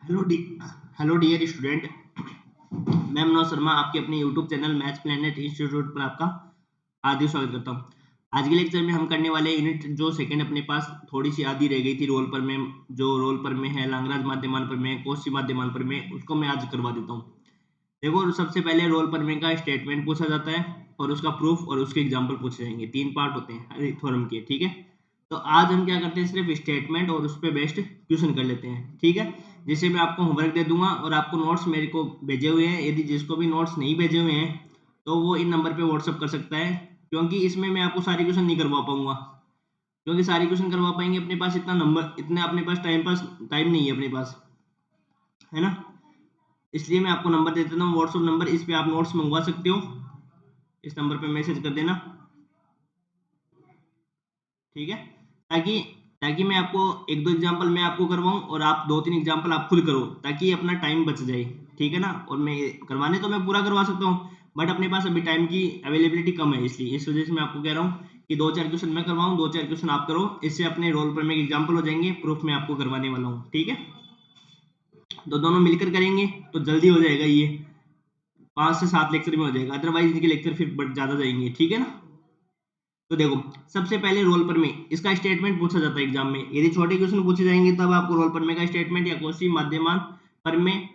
Hello D hello dear student, मैं मनोज शर्मा आपके अपने YouTube channel maths planet institute पर आपका हार्दिक स्वागत करता हूं। आज के लेक्चर में हम करने वाले यूनिट जो सेकंड अपने पास थोड़ी सी आधी रह गई थी रोल पर में, जो रोल पर में है लांगराज माध्यमान पर में, कोशी माध्यमान पर में, उसको मैं आज करवा देता हूँ। देखो, सबसे पहले रोल पर में का स्टेटमेंट पूछा जाता है और उसका प्रूफ और उसके एग्जाम्पल पूछे जाएंगे। 3 पार्ट होते हैं हर एक थ्योरम के, ठीक है। तो आज हम क्या करते हैं, सिर्फ स्टेटमेंट और उस पर बेस्ड क्वेश्चन कर लेते हैं, ठीक है। जिसे मैं आपको होमवर्क दे दूंगा और आपको नोट्स मेरे को भेजे हुए हैं। यदि जिसको भी नोट्स नहीं भेजे हुए हैं तो वो इन नंबर पे व्हाट्सअप कर सकता है, क्योंकि इसमें मैं आपको सारी क्वेश्चन नहीं करवा पाऊंगा। क्योंकि सारी क्वेश्चन करवा पाएंगे, अपने पास इतना नंबर, इतने अपने पास टाइम नहीं है अपने पास, है ना। इसलिए मैं आपको नंबर दे देता हूँ, व्हाट्सअप नंबर, इस पे आप नोट्स मंगवा सकते हो। इस नंबर पे मैसेज कर देना, ठीक है। ताकि ताकि मैं आपको एक दो एग्जांपल मैं आपको करवाऊं और आप दो तीन एग्जांपल आप खुद करो, ताकि अपना टाइम बच जाए, ठीक है ना। और मैं करवाने तो मैं पूरा करवा सकता हूँ, बट अपने पास अभी टाइम की अवेलेबिलिटी कम है, इसलिए इस वजह से मैं आपको कह रहा हूँ कि 2-4 क्वेश्चन मैं करवाऊँ, 2-4 क्वेश्चन आप करो। इससे अपने रोल पर में एग्जाम्पल हो जाएंगे, प्रूफ मैं आपको करवाने वाला हूँ, ठीक है। तो दोनों मिलकर करेंगे तो जल्दी हो जाएगा, ये 5 से 7 लेक्चर में हो जाएगा, अदरवाइज इनके लेक्चर फिर ज्यादा जाएंगे, ठीक है ना। तो देखो, सबसे पहले रोल पर में इसका स्टेटमेंट पूछा जाता है एग्जाम में। यदि छोटे क्वेश्चन पूछे जाएंगे तब आपको रोल पर में का स्टेटमेंट या कोशी माध्यमान पर में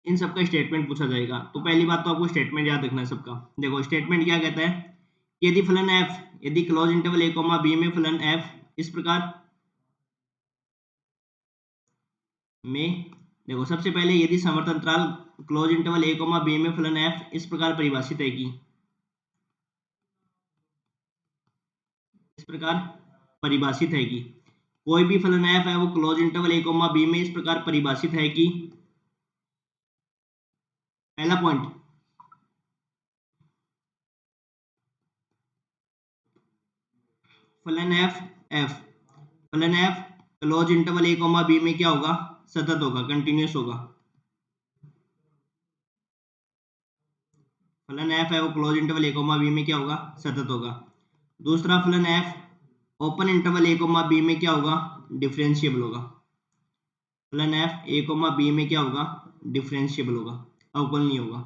इन सबका स्टेटमेंट पूछा जाएगा। तो पहली बात तो आपको स्टेटमेंट याद रखना है सबका। देखो, स्टेटमेंट क्या कहता है कि यदि फलन एफ, यदि क्लोज इंटरवल ए कॉमा बी में फलन एफ इस प्रकार में, देखो सबसे पहले यदि समवर्तंत्राल क्लोज इंटरवल ए कॉमा बी में फलन एफ इस प्रकार परिभाषित है कि, इस प्रकार परिभाषित है कि कोई भी फलन एफ है वो क्लोज इंटरवल ए कॉमा बी में इस प्रकार परिभाषित है कि, पहला पॉइंट, फलन एफ फलन एफ क्लोज इंटरवल ए कॉमा बी में क्या होगा, सतत होगा, कंटिन्यूअस होगा। फलन एफ है वो क्लोज इंटरवल ए कॉमा बी में क्या होगा, सतत होगा। दूसरा, फलन एफ ओपन इंटरवल ए कॉमा बी में क्या होगा, डिफरेंशिएबल होगा। फलन एफ ए कॉमा बी में क्या होगा, डिफरेंशिएबल होगा, अवकल नहीं होगा,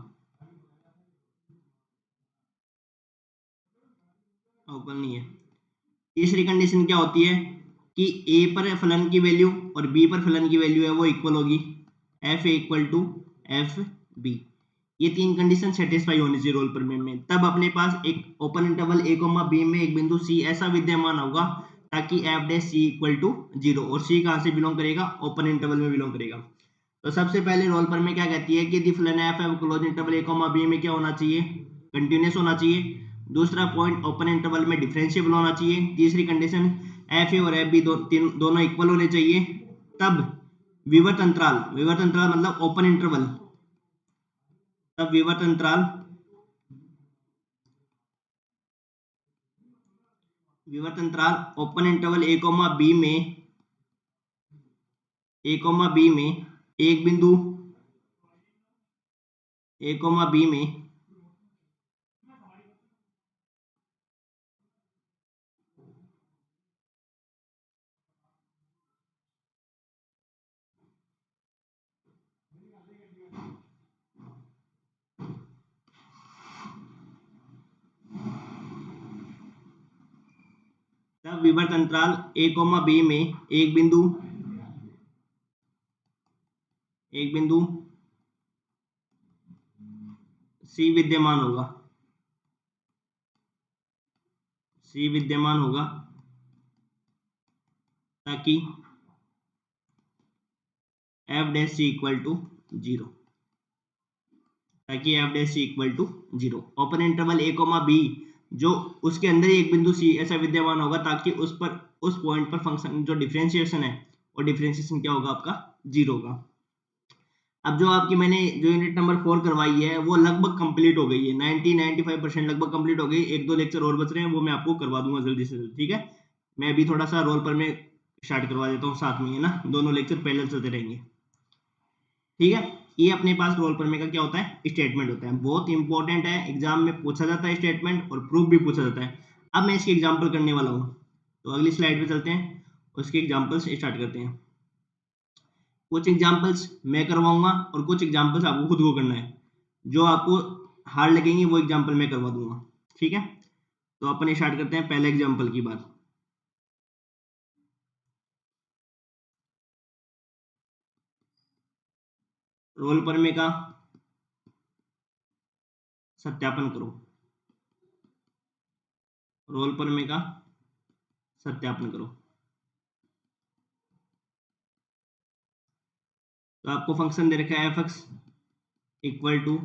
अवकल नहीं है। तीसरी कंडीशन क्या होती है कि ए पर फलन की वैल्यू और बी पर फलन की वैल्यू है वो इक्वल होगी, F A equal to F B. ये 3 कंडीशन सेटिस्फाई होनी चाहिए रोल पर में, तब अपने पास एक ओपन इंटरवल ए कोमा बी में एक बिंदु सी ऐसा विद्यमान होगा ताकि F dash C equal to 0। और सी कहाँ से बिलोंग करेगा, ओपन इंटरवल में बिलोंग करेगा। तो सबसे पहले रोल पर में क्या कहती है कि यदि फलन एफ है वो क्लोज इंटरवल ए कोमा बी में क्या होना चाहिए, कंटिन्यूअस होना चाहिए। दूसरा पॉइंट, ओपन इंटरवल में डिफरेंशिएबल होना चाहिए। तीसरी कंडीशन, एफ ए और एफ बी दोनों इक्वल होने चाहिए। तब विवर्त अंतराल, विवर्त अंतराल मतलब ओपन इंटरवल, तब विवर्त अंतराल, विवर्त अंतराल ओपन इंटरवल ए कोमा बी में, ए कोमा बी में एक बिंदु ए कोमा बी में तब विवर्त अंतराल ए कोमा बी में एक बिंदु सी विद्यमान होगा, सी विद्यमान होगा ताकि F dash C equal to 0, ताकि F dash C equal to 0। Open interval A comma B जो उसके अंदर ही एक बिंदु सी ऐसा विद्यमान होगा ताकि उस पॉइंट पर फंक्शन जो डिफरेंशिएशन है, और डिफरेंशिएशन क्या होगा आपका, 0 होगा। अब जो आपकी मैंने जो यूनिट नंबर 4 करवाई है वो लगभग कंप्लीट हो गई है, 90-95% लगभग कंप्लीट हो गई। एक दो लेक्चर और बच रहे हैं, वो मैं आपको करवा दूंगा जल्दी से जल्दी, ठीक है। मैं अभी थोड़ा सा रोल पर में स्टार्ट करवा देता हूँ साथ में, है ना, दोनों लेक्चर पहले चलते रहेंगे, ठीक है। ये अपने पास रोल पर में का क्या होता है, स्टेटमेंट होता है, बहुत इंपॉर्टेंट है, एग्जाम में पूछा जाता है स्टेटमेंट, और प्रूफ भी पूछा जाता है। अब मैं इसकी एग्जाम्पल करने वाला हूँ, तो अगली स्लाइड पे चलते हैं, उसके एग्जाम्पल से स्टार्ट करते हैं। कुछ एग्जांपल्स मैं करवाऊंगा और कुछ एग्जांपल्स आपको खुद को करना है। जो आपको हार्ड लगेंगे वो एग्जांपल मैं करवा दूंगा, ठीक है। तो अपन स्टार्ट करते हैं पहले एग्जांपल की बात। रोल परमे का सत्यापन करो। रोल परमे का सत्यापन करो। तो आपको फंक्शन दे रखा है F x equal to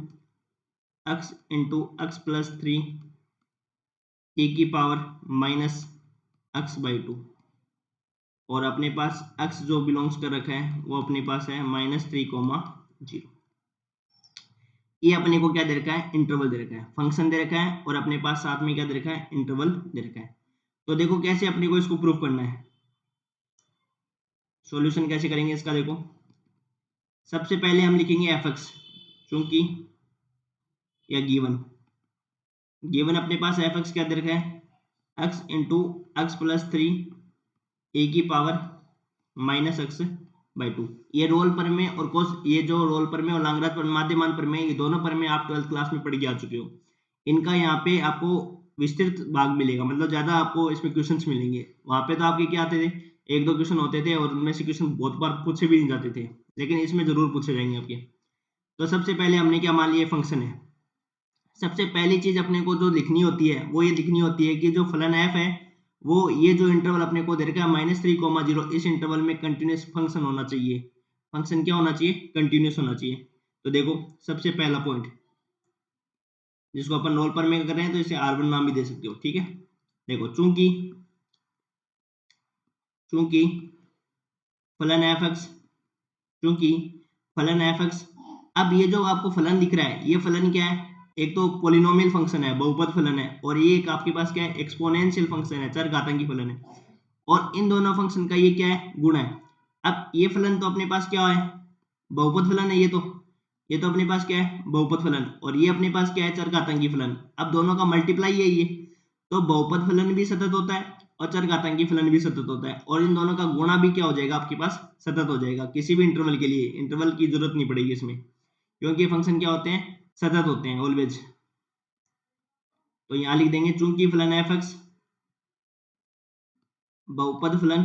X into X plus 3 e की पावर माइनस एक्स बाई 2, और अपने पास x जो बिलोंग्स कर रखा है वो अपने पास है -3,0। ये अपने को क्या दे रखा है, इंटरवल दे रखा है, फंक्शन दे रखा है, और अपने पास साथ में क्या दे रखा है, इंटरवल दे रखा है। तो देखो कैसे अपने को इसको प्रूफ करना है, सॉल्यूशन कैसे करेंगे इसका। देखो सबसे पहले हम लिखेंगे एफ एक्स, चूंकि या गिवन अपने पास एफ एक्स क्या दे रखा है, एक्स इंटू एक्स प्लस 3 ए की पावर माइनस एक्स बाई 2। ये रोल परमे और कोस, ये जो रोल परमे और लांगराज परमे, माध्यमान परमे, ये दोनों परमे आप 12th क्लास में पढ़ के आ चुके हो। इनका यहाँ पे आपको विस्तृत भाग मिलेगा, मतलब ज्यादा आपको इसमें क्वेश्चंस मिलेंगे। वहां पे तो आपके क्या आते थे, एक दो क्वेश्चन होते थे और उनमें से क्वेश्चन बहुत बार पूछे भी नहीं जाते थे, लेकिन इसमें जरूर पूछे जाएंगे आपके। तो सबसे पहले हमने क्या मान लिया, फंक्शन है। सबसे पहली चीज अपने को जो लिखनी होती है वो ये लिखनी होती है कि जो फलन एफ है वो ये जो इंटरवल अपने को दे रखा है -3,0, इस इंटरवल में कंटिन्यूस फंक्शन होना चाहिए। फंक्शन क्या होना चाहिए, कंटिन्यूस होना चाहिए। तो देखो सबसे पहला पॉइंट, जिसको अपन रोल पर में कर रहे हैं तो इसे R1 नाम भी दे सकते हो, ठीक है। देखो चूंकि चूंकि फलन एफ एक्स, चूंकि फलन एफ एक्स, अब ये जो आपको फलन दिख रहा है ये फलन क्या है, एक तो पोलिनोमियल फंक्शन है, बहुपद फलन है, और ये एक आपके पास क्या है, एक्सपोनेंशियल फंक्शन है, चरघातांकी फलन है। और इन दोनों फंक्शन का ये क्या है, गुणा है। अब ये फलन तो अपने पास क्या है, बहुपद फलन है। ये तो अपने पास क्या है, बहुपद फलन, और ये अपने पास क्या है, चरघातांकी फलन। अब दोनों का मल्टीप्लाई है ये, तो बहुपद फलन भी सतत होता है और चरघातांकी फलन भी सतत होता है, और इन दोनों का गुणा भी क्या हो जाएगा, आपके पास सतत हो जाएगा। किसी भी इंटरवल के लिए इंटरवल की जरूरत नहीं पड़ेगी इसमें, क्योंकि ये फंक्शन क्या होते हैं, सतत होते हैं ऑलवेज। तो यहां लिख देंगे चूंकि फलन एफ एक्स बहुपद फलन,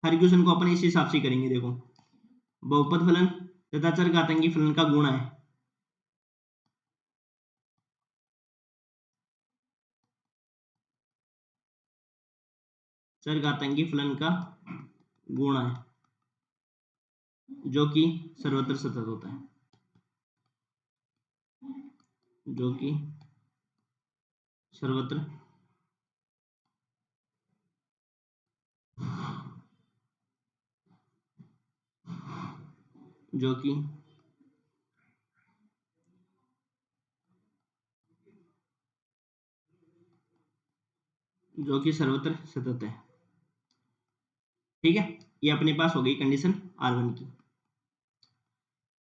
हर क्वेश्चन को अपन इस हिसाब से करेंगे। देखो बहुपद फलन तथा चरघातांकी फलन का गुणा है, चरघातांकी फलन का गुणा है, जो कि सर्वत्र सतत होता है, जो कि सर्वत्र जो कि सर्वत्र सतत है, ठीक है। ये अपने पास हो गई कंडीशन R1 की।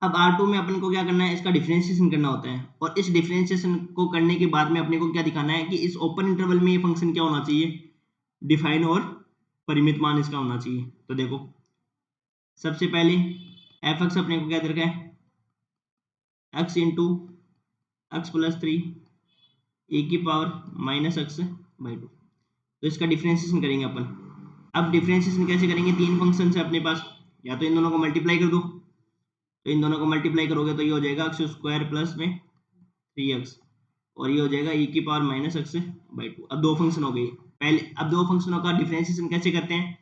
अब R2 में अपन को क्या करना है, इसका डिफरेंशिएशन करना होता है, और इस डिफरेंशिएशन को करने के बाद में अपने को क्या दिखाना है कि इस ओपन इंटरवल में ये फंक्शन क्या होना चाहिए, डिफाइन और परिमित मान इसका होना चाहिए। तो देखो सबसे पहले एफ एक्स अपने को क्या दे रखा है, एक्स इंटू एक्स प्लस 3 ए की पावर माइनस एक्स बाई 2। तो इसका डिफरेंशिएशन करेंगे अपन। अब डिफरेंशिएशन कैसे करेंगे, तीन फंक्शन है अपने पास, या तो इन दोनों को मल्टीप्लाई कर दो, तो इन दोनों को मल्टीप्लाई करोगे तो ये हो जाएगा एक्स स्क्वायर प्लस में 3x, और ये हो जाएगा e की पावर माइनस एक्स बाई 2। अब दो फंक्शन हो गए पहले। अब दो फंक्शनों का डिफरेंशिएशन कैसे करते हैं,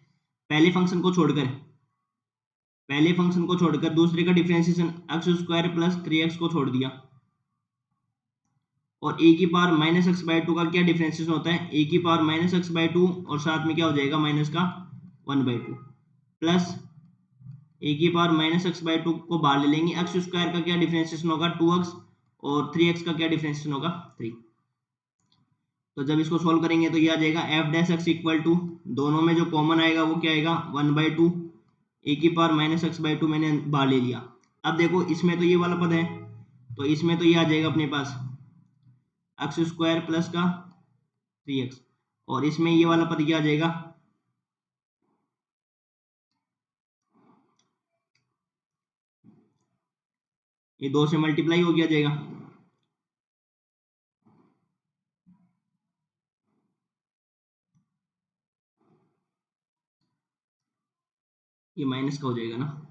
पहले फंक्शन को छोड़कर दूसरे का differentiation x square plus 3x को छोड़ दिया, और ए की पावर माइनस एक्स बाई 2 का क्या डिफरेंशिएशन होता है, ए की पावर माइनस एक्स बाई 2, और साथ में क्या हो जाएगा, माइनस का 1/2, प्लस ए की पावर माइनस एक्स बाई 2 को बाहर ले लेंगे। एक्स स्क्वायर का क्या डिफरेंशिएशन होगा, 2x, और 3x का क्या डिफरेंशिएशन होगा, 3। तो जब इसको सोल्व करेंगे तो ये आ जाएगा F dash X equal to, दोनों में जो कॉमन आएगा वो क्या आएगा, 1/2, ए की पावर माइनस एक्स बाई 2 मैंने बाहर ले लिया। अब देखो इसमें तो ये वाला पद है, तो इसमें तो ये आ जाएगा अपने पास एक्स स्क्वायर प्लस का 3x, और इसमें ये वाला पद क्या आ जाएगा, ये 2 से मल्टीप्लाई हो गया जाएगा, ये माइनस का हो जाएगा ना।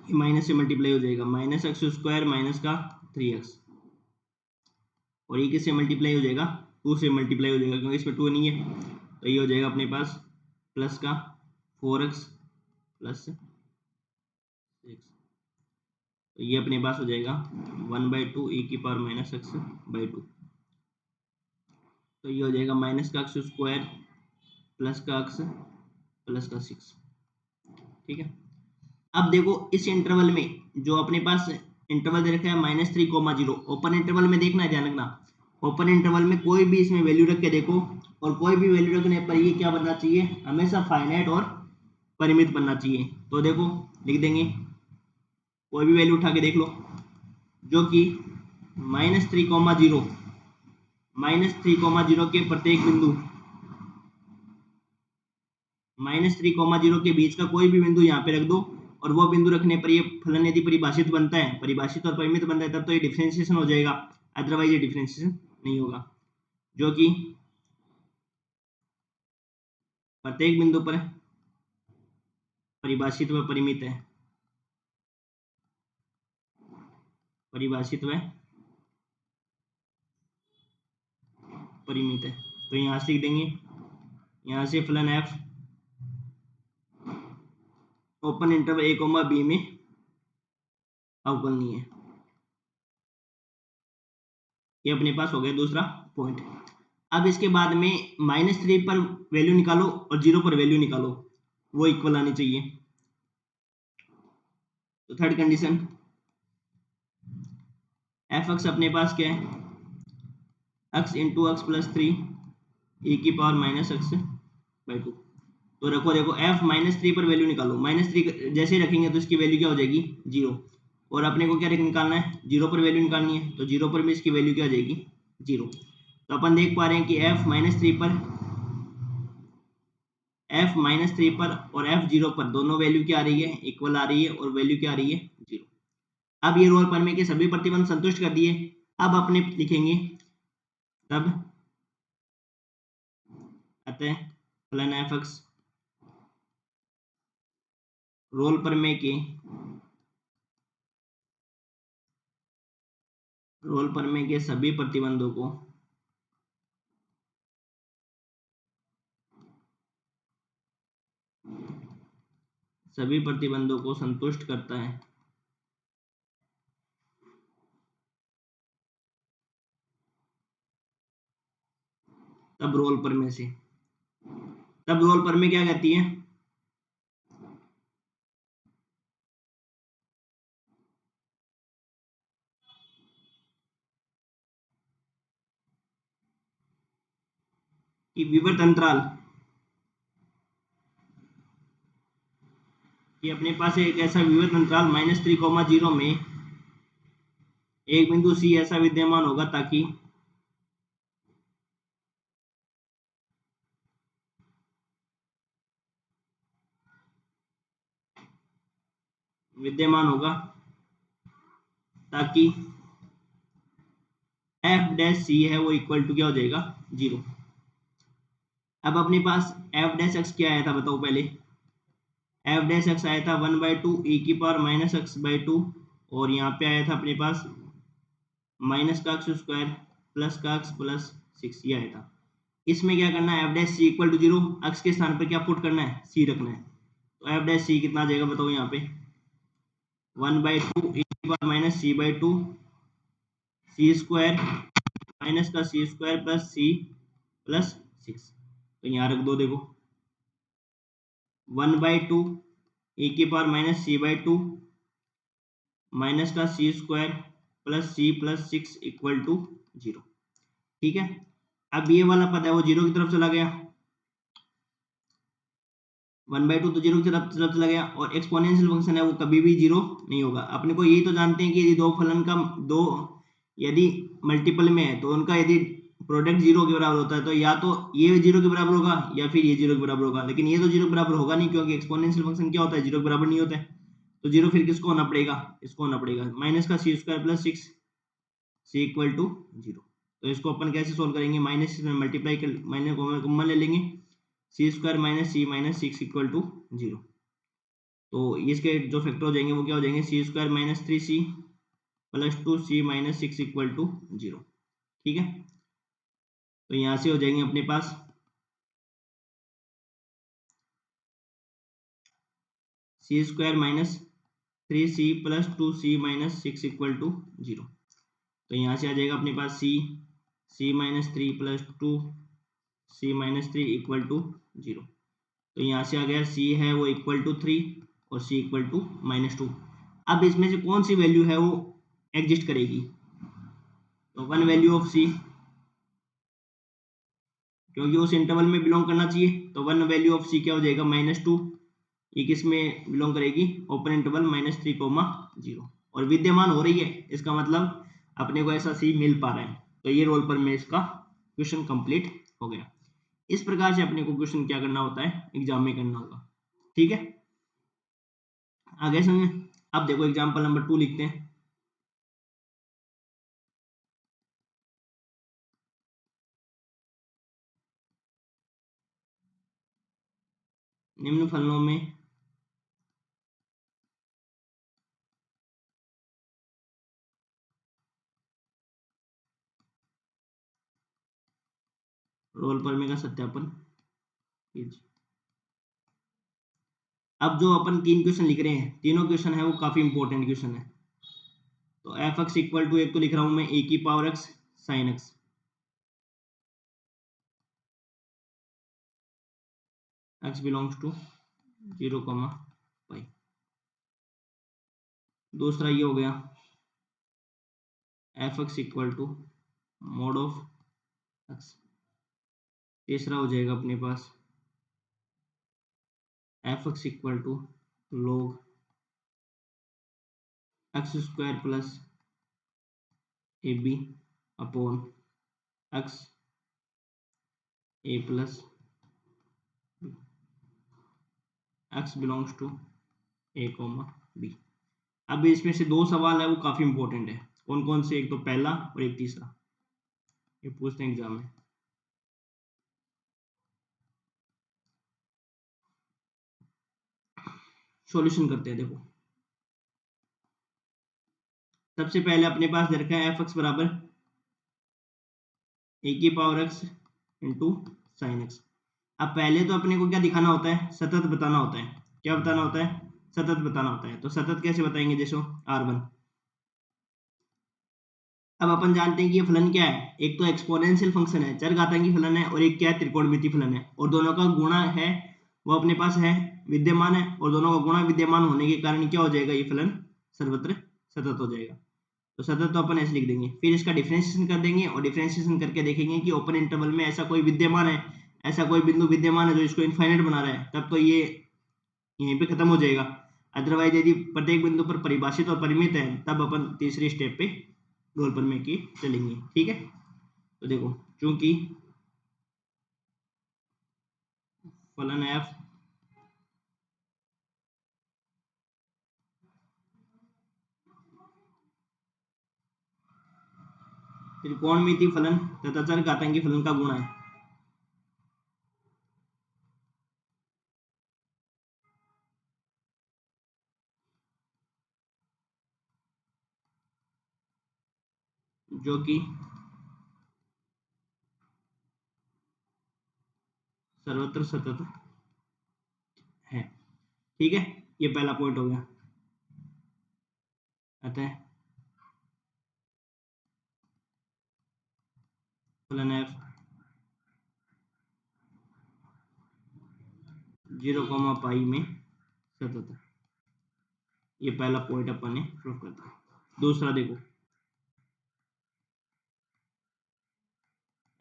ये माइनस से मल्टीप्लाई हो जाएगा, माइनस एक्स स्क्वायर माइनस का 3x, और ये किससे मल्टीप्लाई हो जाएगा, 2 से मल्टीप्लाई हो जाएगा क्योंकि इसमें 2 नहीं है, तो ये हो जाएगा अपने पास प्लस का 4x प्लस 6, तो ये अपने पास हो जाएगा 1/2 e की पावर माइनस एक्स बाई 2, तो ये हो जाएगा माइनस का एक्स स्क्वायर प्लस का एक्स प्लस का 6। ठीक है, अब देखो इस इंटरवल में जो अपने पास इंटरवल दे रखा है -3,0, ओपन इंटरवल में देखना है, ध्यान रखना, ओपन इंटरवल में कोई भी इसमें वैल्यू रख के देखो, और कोई भी वैल्यू रखने पर ये क्या बनना चाहिए, हमेशा फाइनाइट और परिमित बनना चाहिए। तो देखो लिख देंगे, कोई भी वैल्यू उठा के देख लो, जो कि -3,0 -3,0 के प्रत्येक बिंदु -3,0 के बीच का कोई भी बिंदु यहाँ पे रख दो, और वो बिंदु रखने पर ये फलन यदि परिभाषित बनता है, परिभाषित और परिमित बनता है, तब तो ये डिफरेंशिएशन हो जाएगा, अदरवाइज ये डिफरेंशिएशन नहीं होगा। जो कि प्रत्येक बिंदु पर परिभाषित व परिमित है, परिभाषित व परिमित है। तो यहाँ से लिख देंगे, यहाँ से फलन एफ ओपन इंटरवल ए कोमा बी में अवकलनीय है। ये अपने पास हो गया दूसरा पॉइंट। अब इसके बाद में -3 पर वैल्यू निकालो और 0 पर वैल्यू निकालो, वो इक्वल आनी चाहिए। तो थर्ड कंडीशन, एफ एक्स अपने पास क्या है, x into X plus 3 e की पावर माइनस एक्स बाई 2। तो रखो, देखो एफ -3 पर वैल्यू निकालो, -3 जैसे ही रखेंगे तो इसकी वैल्यू क्या हो जाएगी, 0, और अपने को क्या निकालना है, 0 पर वैल्यू निकालनी है, तो 0 पर भी इसकी वैल्यू क्या हो जाएगी, 0। तो अपन देख पा रहे हैं कि एफ माइनस थ्री पर और f0 पर दोनों वैल्यू क्या आ रही है, इक्वल आ रही है, और वैल्यू क्या आ रही है, 0। अब ये रोल प्रमेय के सभी प्रतिबंध संतुष्ट कर दिए। अब अपने लिखेंगे, तब अतः फलन एफ एक्स रोल प्रमेय के सभी प्रतिबंधों को संतुष्ट करता है। तब रोल प्रमेय क्या कहती है, कि विवर्त अंतराल, कि अपने पास एक ऐसा विवर्त अंतराल -3,0 में एक बिंदु सी ऐसा विद्यमान होगा ताकि एफ डैश सी है वो इक्वल टू क्या हो जाएगा, 0। अब अपने पास एफ डैश एक्स क्या आया था बताओ पहले, एफ डैश एक्स आया था 1/2 e की पावर माइनस एक्स बाई 2, और यहाँ पे आया था अपने पास माइनस का एक्स स्क्वायर प्लस का एक्स प्लस 6, ये आया था। इसमें क्या करना है, f dash C equal to 0, x के स्थान पर क्या पुट करना है, सी रखना है। तो एफ डैश सी कितना आ जाएगा बताओ, यहाँ पे 1/2 e की power minus c by 2 c square minus का c square plus c plus 6। तो यहाँ रख दो, देखो 1/2 e की power minus c by 2 minus का c square plus c plus 6 equal to 0। ठीक है, अब ये वाला पद है वो 0 की तरफ चला गया, 1/2 तो जीरो की तरफ चला गया, और एक्सपोनेंशियल फंक्शन है वो कभी भी जीरो नहीं होगा। अपने को यही तो जानते हैं कि यदि दो फलन का दो यदि मल्टीपल में है तो उनका यदि प्रोडक्ट जीरो के बराबर होता है तो या तो ये जीरो के बराबर होगा या फिर ये जीरो के बराबर होगा, लेकिन ये तो जीरो के बराबर होगा नहीं, क्योंकि एक्सपोनेंशियल फंक्शन क्या होता है, जीरो के बराबर नहीं होता है। तो जीरो फिर किसको होना पड़ेगा, इसको होना पड़ेगा, माइनस का c square plus 6 c equal to zero. तो इसको अपन कैसे सोल्व करेंगे, माइनस में मल्टीप्लाई कर माइनस कॉमन ले लेंगे, c square minus c minus 6 equal to zero. तो इसके जो फैक्टर हो जाएंगे वो क्या हो जाएंगे, c square minus 3c plus 2c minus 6 equal to zero. ठीक है, तो यहाँ से हो जाएंगे अपने पास c square minus 3c plus 2c minus 6 equal to zero. तो यहाँ से आ जाएगा अपने पास c minus 3 plus 2c-3 equal to zero. तो यहाँ से आ गया c है वो इक्वल टू 3 और c इक्वल टू -2। अब इसमें से कौन सी वैल्यू है वो एग्जिस्ट करेगी, तो वन वैल्यू ऑफ c, क्योंकि उस इंटरवल में बिलोंग करना चाहिए, तो वन वैल्यू ऑफ c क्या हो जाएगा, -2। ये किस में बिलोंग करेगी, ओपन इंटरवल -3, 0, और विद्यमान हो रही है, इसका मतलब अपने को ऐसा सी मिल पा रहा है। तो ये रोल पर में इसका क्वेश्चन कंप्लीट हो गया। इस प्रकार से अपने को क्वेश्चन क्या करना होता है, एग्जाम में करना होगा। ठीक है, आगे समझे। अब देखो एग्जाम्पल नंबर 2 लिखते हैं। निम्न फलनों में रोल पर में का सत्यापन कीजिए। अब जो अपन तीन क्वेश्चन लिख रहे हैं, तीनों क्वेश्चन है वो काफी इंपॉर्टेंट क्वेश्चन है। तो एफ एक्स इक्वल टू, एक तो लिख रहा हूं मैं ए की power x sine x, x belongs to 0, दूसरा ये हो गया f x equal to mod of x. तीसरा हो जाएगा अपने पास f x equal to log x square plus a b upon x a plus x belongs to a, b। अब इसमें से दो सवाल है वो काफी इंपॉर्टेंट है। कौन कौन से, एक तो पहला और एक तीसरा, ये पूछते हैं एग्जाम में। सॉल्यूशन करते हैं। देखो सबसे पहले अपने पास दे रखा है एफ एक्स बराबर ए की power x into sine x. अब पहले तो अपने को क्या दिखाना होता है, सतत बताना होता है। क्या बताना होता है, सतत बताना होता है। तो सतत कैसे बताएंगे, जैसे r1। अब अपन जानते हैं कि ये फलन क्या है, एक तो एक्सपोनेंशियल फंक्शन है, चरघातांकी फलन है, और एक क्या है, त्रिकोणमिति फलन है, और दोनों का गुणा है वो अपने पास है, विद्यमान है, और दोनों का गुणा विद्यमान होने के कारण क्या हो जाएगा, ये फलन सर्वत्र सतत हो जाएगा। तो सतत तो अपन ऐसे लिख देंगे, फिर इसका डिफरेंशिएशन कर देंगे, और डिफरेंशिएशन करके देखेंगे कि ओपन इंटरवल में ऐसा कोई विद्यमान है, ऐसा कोई बिंदु विद्यमान है जो इसको इनफाइनाइट बना रहा है, तब तो ये यहीं पे खत्म हो जाएगा। अदरवाइज यदि प्रत्येक बिंदु पर परिभाषित और परिमित है, तब अपन तीसरी स्टेप पे रोल पर में की चलेंगे। ठीक है, तो देखो चूंकि फलन एफ त्रिकोणमिति फलन तथा चरघातांकी फलन का गुणा है, जो कि सर्वत्र सतत है। ठीक है, ये पहला पॉइंट हो गया। अतः फलन एफ 0, में सतत है। ये पहला पॉइंट अपन ने प्रूव कर दिया। दूसरा देखो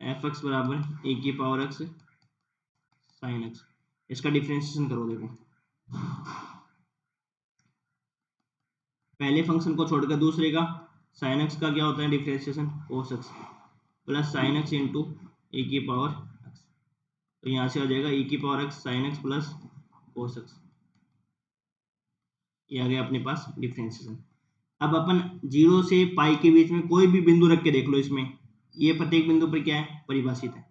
एफ एक्स बराबर ए की पावर एक्स साइन एक्स। इसका डिफरेंशिएशन करो। देखो पहले फंक्शन को छोड़कर दूसरे का साइन एक्स का क्या होता है differentiation, cos x plus sine x into e की पावर एक्स। तो यहाँ से आ जाएगा ई की power x sine x plus cos x, ये आ गया अपने पास डिफरेंशिएशन। अब अपन 0 से पाई के बीच में कोई भी बिंदु रख के देख लो, इसमें ये प्रत्येक बिंदु पर क्या है परिभाषित है।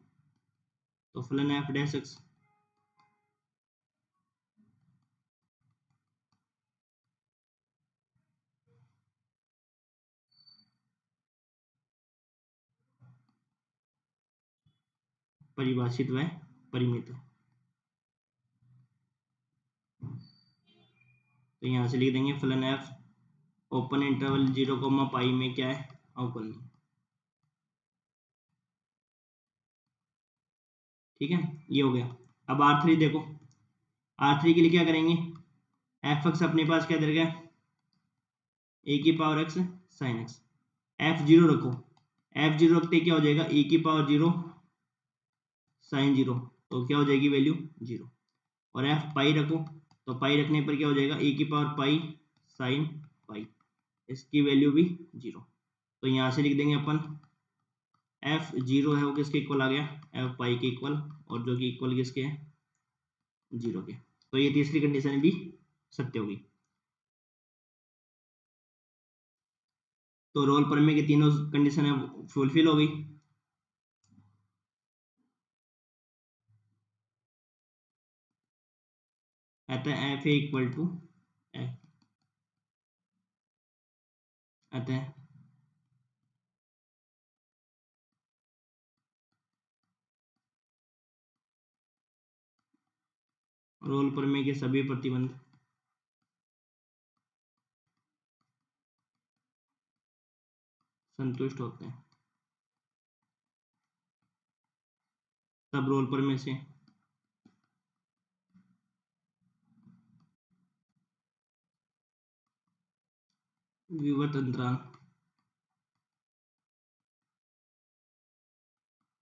तो फलन एफ डैश एक्स परिभाषित व परिमित है। तो यहाँ से लिख देंगे फलन एफ ओपन इंटरवल 0 पाई में क्या है अवकलनीय। ठीक है, ये हो गया। अब R3 देखो, R3 के लिए क्या करेंगे, एफ एक्स अपने पास क्या दे रखा है ए की power x sine x, F0 रखो, F0 रखते क्या हो जाएगा ए की पावर 0 साइन 0, तो क्या हो जाएगी वैल्यू 0। और एफ पाई रखो, तो पाई रखने पर क्या हो जाएगा ए की पावर पाई साइन पाई, इसकी वैल्यू भी 0। तो यहाँ से लिख देंगे अपन F0 है वो किसके इक्वल आ गया एफ पाई के इक्वल, और जो कि इक्वल किसके है 0 के। तो ये तीसरी कंडीशन भी सत्य होगी। तो रोल प्रमेय की तीनों कंडीशन है फुलफिल हो गई। अतः f A equal to f, अतः रोल प्रमेय के सभी प्रतिबंध संतुष्ट होते हैं। सब रोल प्रमेय से विवर्त अंतराल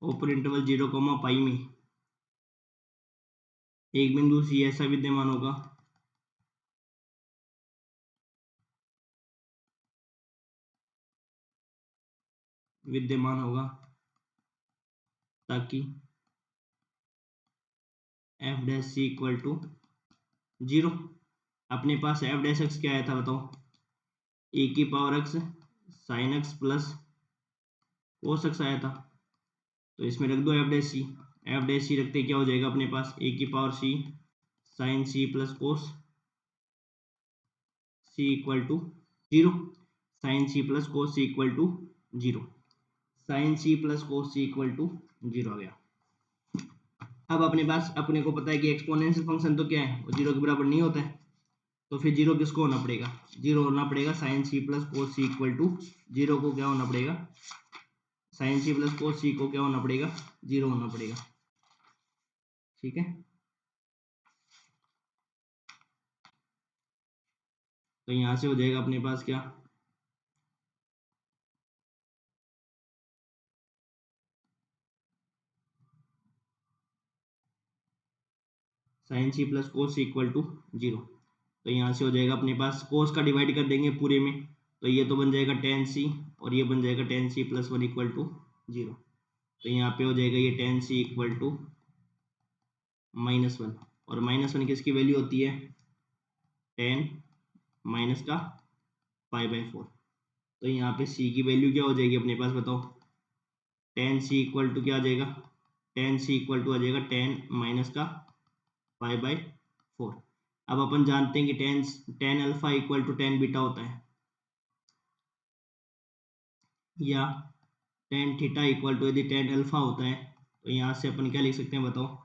ओपन इंटरवल 0 पाई में एक बिंदु सी ऐसा विद्यमान होगा ताकि F dash C equal to 0। अपने पास एफ डैश एक्स क्या आया था बताओ, ए की power x sine x plus cos x आया था। तो इसमें रख दो f dash c, f dash c रखते क्या हो जाएगा अपने पास ए की power c sine c plus cos c equal to 0। Sine c plus cos c equal to 0, sine c plus cos c equal to 0 आ गया। अब अपने पास अपने को पता है कि एक्सपोनेंशियल फंक्शन तो क्या है वो 0 के बराबर नहीं होता है, तो फिर 0 किसको होना पड़ेगा 0 होना पड़ेगा sine c plus cos c equal to 0 को क्या होना पड़ेगा साइन सी प्लस कोस सी को क्या होना पड़ेगा 0 होना पड़ेगा। ठीक है, तो यहाँ से हो जाएगा अपने पास क्या sine c plus cos c equal to 0। तो यहाँ से हो जाएगा अपने पास कोस का डिवाइड कर देंगे पूरे में, तो ये तो बन जाएगा टेन सी और ये बन जाएगा tan c plus 1 equal to 0। तो यहाँ पे हो जाएगा ये टेन सी इक्वल टू -1, और -1 किसकी वैल्यू होती है 10 माइनस का π/4। तो यहाँ पे सी की वैल्यू क्या हो जाएगी अपने पास बताओ, टेन सी इक्वल टू क्या आ जाएगा टेन सी इक्वल टू आ जाएगा 10 माइनस का π/4। अब अपन जानते हैं कि tan alpha equal to 10 beta होता है, या टेन थीटा इक्वल टू यदि 10 अल्फा होता है, तो यहाँ से अपन क्या लिख सकते हैं बताओ,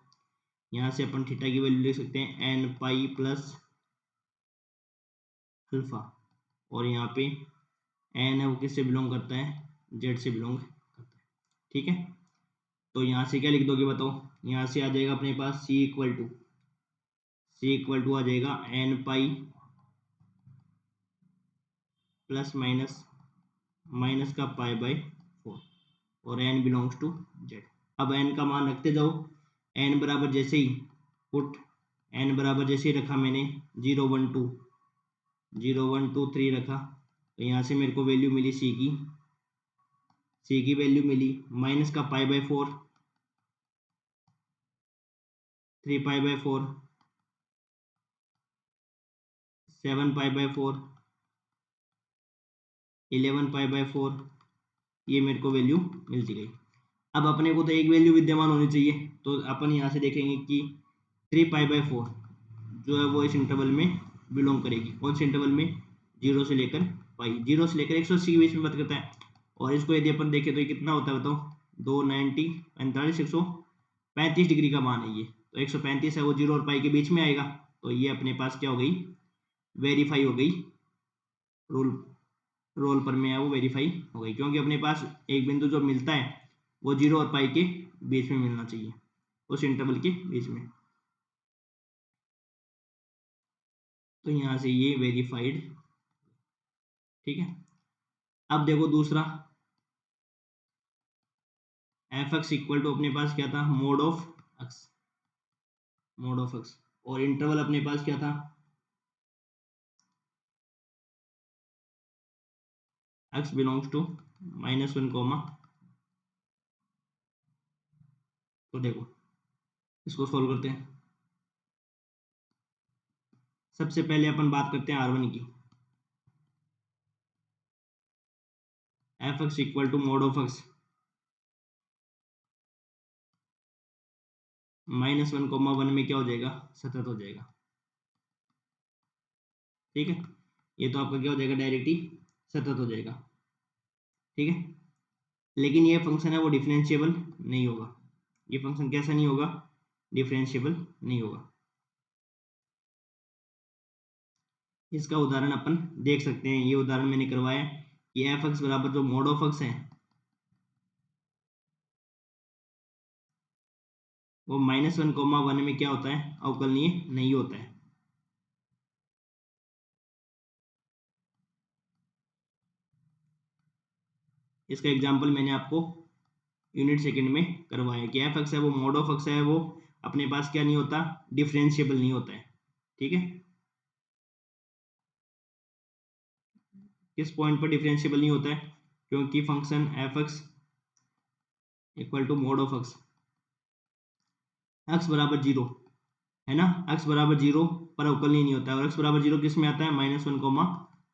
यहाँ से अपन थीटा की वैल्यू लिख सकते हैं एन पाई प्लस अल्फा, और यहाँ पे एन है वो किससे बिलोंग करता है जेड से बिलोंग करता है। ठीक है, तो यहाँ से क्या लिख दोगे बताओ, यहाँ से आ जाएगा अपने पास सी इक्वल टू आ जाएगा n pi plus minus minus का π/4, और एन बिलोंग्स टू जेड। अब एन का मान रखते जाओ, एन बराबर जैसे ही पुट n बराबर जैसे ही रखा मैंने 0 1 2 0 1 2 3 रखा, तो यहाँ से मेरे को वैल्यू मिली सी की वैल्यू मिली माइनस का π/4 3 π/4 7 π/4 11 π/4, ये मेरे को वैल्यू मिलती गई। अब अपने को तो एक वैल्यू विद्यमान होनी चाहिए, तो अपन यहाँ से देखेंगे कि 3 π/4 जो है वो इस इंटरवल में बिलोंग करेगी। कौन से इंटरवल में? 0 से लेकर पाई, 0 से लेकर 180 के बीच में बात करता है। और इसको यदि अपन देखें तो ये कितना होता है बताओ? 290 45 135 डिग्री का मान है ये, तो 135 है वो 0 और पाई के बीच में आएगा, तो ये अपने पास क्या हो गई? वेरीफाई हो गई, रोल पर में है वो वेरीफाई हो गई, क्योंकि अपने पास एक बिंदु जो मिलता है वो 0 और पाई के बीच में मिलना चाहिए, उस इंटरवल के बीच में। तो यहाँ से ये वेरीफाइड, ठीक है। अब देखो दूसरा, एफ एक्स इक्वल टू अपने पास क्या था? Mode of x, mode of x, और इंटरवल अपने पास क्या था? एक्स बिलोंग्स टू -1, तो देखो इसको सॉल्व करते हैं। सबसे पहले अपन बात करते हैं R1 की। F x equal to mod of x -1, 1 में क्या हो जाएगा? सतत हो जाएगा, ठीक है। ये तो आपका क्या हो जाएगा? डायरेक्ट ही सतत हो जाएगा, ठीक है। लेकिन ये फंक्शन है वो डिफरेंशिएबल नहीं होगा। ये फंक्शन कैसा नहीं होगा? डिफरेंशिएबल नहीं होगा। इसका उदाहरण अपन देख सकते हैं, ये उदाहरण मैंने करवाया कि एफ एक्स बराबर जो मोड ऑफ एक्स है वो -1, 1 में क्या होता है? अवकलनीय नहीं होता है। इसका एग्जाम्पल मैंने आपको यूनिट सेकंड में करवाया कि एफ एक्स है वो मोड ऑफ एक्स है, वो अपने पास क्या नहीं होता? डिफरेंशिएबल नहीं होता है, ठीक है। किस पॉइंट पर डिफरेंशिएबल नहीं होता है? क्योंकि function f x equal to mod of x, x बराबर 0 है ना, एक्स बराबर 0 पर अवकलनीय नहीं होता है। और एक्स बराबर 0 किस में आता है? -1,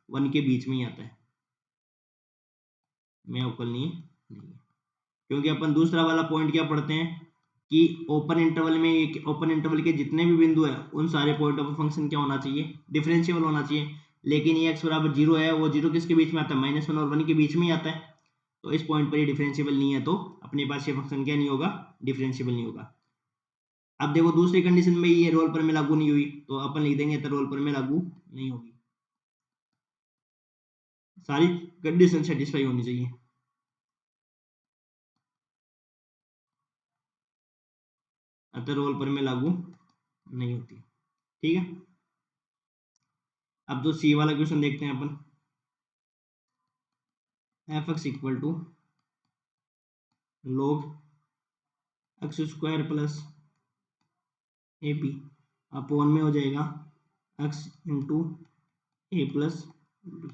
1 के बीच में ही आता है, में अवकलनीय नहीं है। क्योंकि अपन दूसरा वाला पॉइंट क्या पढ़ते हैं कि ओपन इंटरवल में, ओपन इंटरवल के जितने भी बिंदु है उन सारे पॉइंट ऑफ फंक्शन क्या होना चाहिए? डिफरेंशिएबल होना चाहिए। लेकिन ये एक्स बराबर 0 है, वो 0 किसके बीच में आता है? -1 और 1 के बीच में ही आता है, तो इस पॉइंट पर ये डिफरेंशिएबल नहीं है, तो अपने पास ये फंक्शन क्या नहीं होगा? डिफरेंशिएबल नहीं होगा। अब देखो दूसरी कंडीशन में ये रोल पर में लागू नहीं हुई, तो अपन लिख देंगे तो रोल पर में लागू नहीं होगी, सारी कंडीशन सेटिस्फाई होनी चाहिए। अतः रोल पर में लागू नहीं होती, ठीक है। अब जो सी वाला क्वेश्चन देखते हैं अपन, f x equal to log x square plus a p upon में हो जाएगा x into a plus b,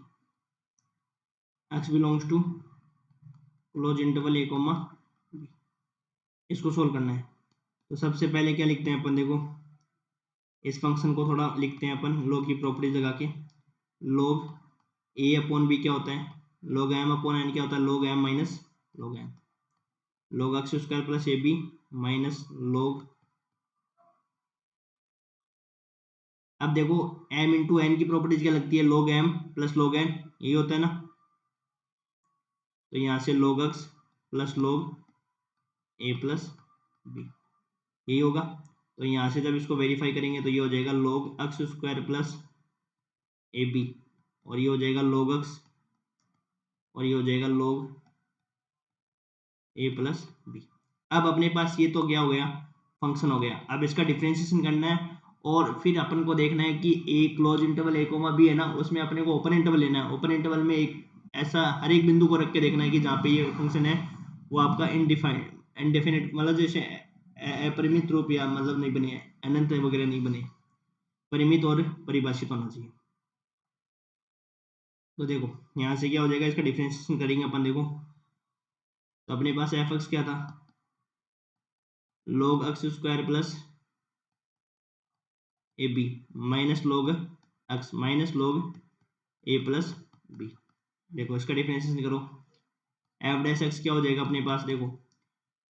x belongs to close interval A comma b. इसको सोल्व करना है, तो सबसे पहले क्या लिखते हैं अपन? देखो इस फंक्शन को थोड़ा लिखते हैं अपन log की प्रॉपर्टीज लगा के। log ए अपॉन बी क्या होता है? log m अपॉन n क्या होता है? log m minus log n, log x square plus a b minus log। अब देखो m इंटू एन की प्रॉपर्टीज क्या लगती है? log m plus log n, यही होता है ना। तो यहाँ से log x plus log a plus b, यही होगा। तो यहाँ से जब इसको वेरीफाई करेंगे तो ये हो जाएगा log x square plus a b, और ये हो जाएगा log x, और ये हो जाएगा log ए प्लस बी। अब अपने पास ये तो क्या हो गया? फंक्शन हो गया। अब इसका डिफरेंशिएशन करना है, और फिर अपन को देखना है कि ए क्लोज इंटरवल ए कोमा बी है ना, उसमें अपने को ओपन इंटरवल लेना है। ओपन इंटरवल में एक ऐसा हर एक बिंदु को रख के देखना है कि जहाँ पे ये फंक्शन है वो आपका इनडिफाइंड इनडेफिनिट, मतलब जैसे अपरिमित रूप या मतलब नहीं बने, अनंत वगैरह नहीं बने, परिमित और परिभाषित होना चाहिए। तो देखो यहाँ से क्या हो जाएगा, इसका डिफरेंशिएशन करेंगे अपन। देखो तो अपने पास एफ एक्स क्या था, log x स्क्वायर plus a b minus log x minus log a plus b. देखो इसका डिफरेंशिएशन करो, एफ डैश एक्स क्या हो जाएगा अपने पास, देखो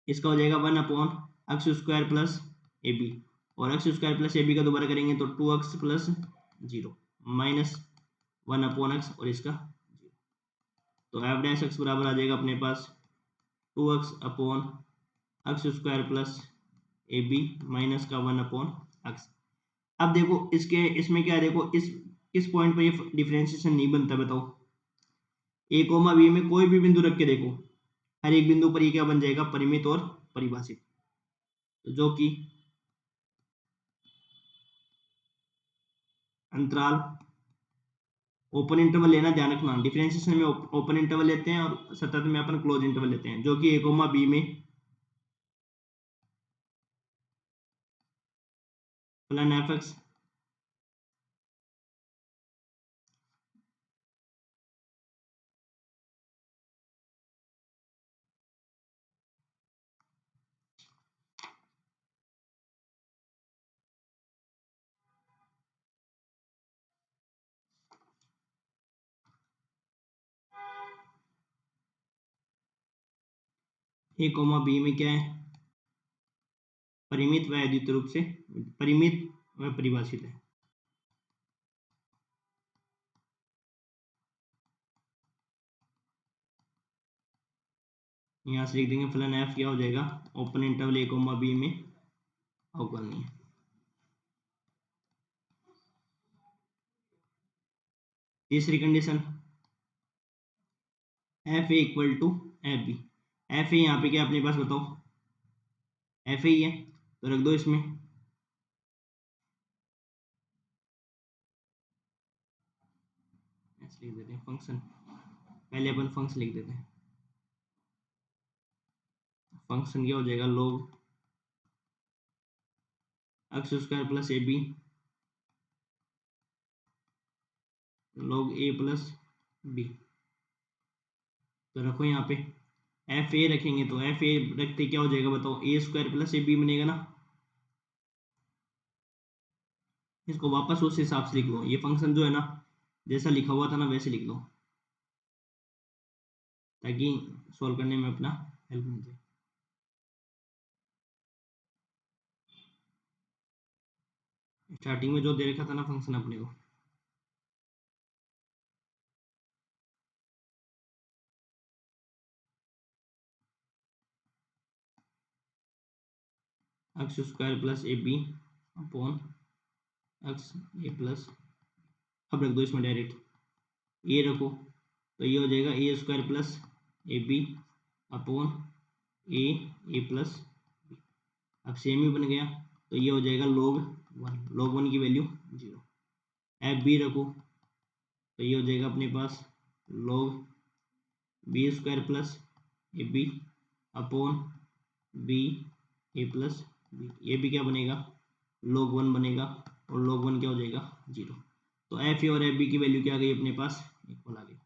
इसका हो जाएगा 1/x² प्लस ए बी, और x square plus a b का दोबारा करेंगे तो 2x प्लस 0 माइनस 1/x और इसका 0। तो एफ डैश एक्स बराबर आ जाएगा अपने पास 2x/x² plus a b minus का 1/x। अब देखो इसके इसमें क्या है, देखो इस किस पॉइंट पर ये डिफरेंशिएशन नहीं बनता, बताओ। ए कोमा बी में कोई भी बिंदु रख के देखो, हर एक बिंदु पर ये क्या बन जाएगा, परिमित और परिभाषित। जो कि अंतराल ओपन इंटरवल लेना, ध्यान रखना डिफरेंशिएशन में ओपन इंटरवल लेते हैं और सतत में अपन क्लोज इंटरवल लेते हैं, जो कि ए कोमा बी में प्लन एफ एक्स ए कोमा बी में क्या है, परिमित व अद्वितीय रूप से परिमित व परिभाषित है। यहाँ से लिख देंगे फलन एफ क्या हो जाएगा, ओपन इंटरवल ए कोमा बी में अवकलनीय। तीसरी condition f A equal to F b. F a यहाँ पे क्या अपने पास बताओ, एफ ए ही है तो रख दो इसमें, ऐसे लिख देते हैं फंक्शन, पहले अपन फंक्शन लिख देते हैं। फंक्शन क्या हो जाएगा, log x² plus a b log a plus b. तो रखो यहाँ पे एफ ए रखेंगे तो एफ ए रखते क्या हो जाएगा बताओ, ए स्क्वायर प्लस ए बी बनेगा ना। इसको वापस उस हिसाब से लिख लो, ये फंक्शन जो है ना जैसा लिखा हुआ था ना वैसे लिख लो, ताकि सॉल्व करने में अपना हेल्प मिल जाए। स्टार्टिंग में जो दे रखा था ना फंक्शन अपने को, x² plus a b upon x a plus, अब रख दो इसमें डायरेक्ट ए रखो तो ये हो जाएगा a square plus a b upon a plus b. अब सेम ही बन गया तो ये हो जाएगा log 1 की वैल्यू 0। एफ बी रखो तो ये हो जाएगा अपने पास log b square plus a b upon b a plus b. ये भी क्या बनेगा, log 1 बनेगा और log 1 क्या हो जाएगा 0। तो एफ ए और एफ बी की वैल्यू क्या आ गई अपने पास, इक्वल आ गई।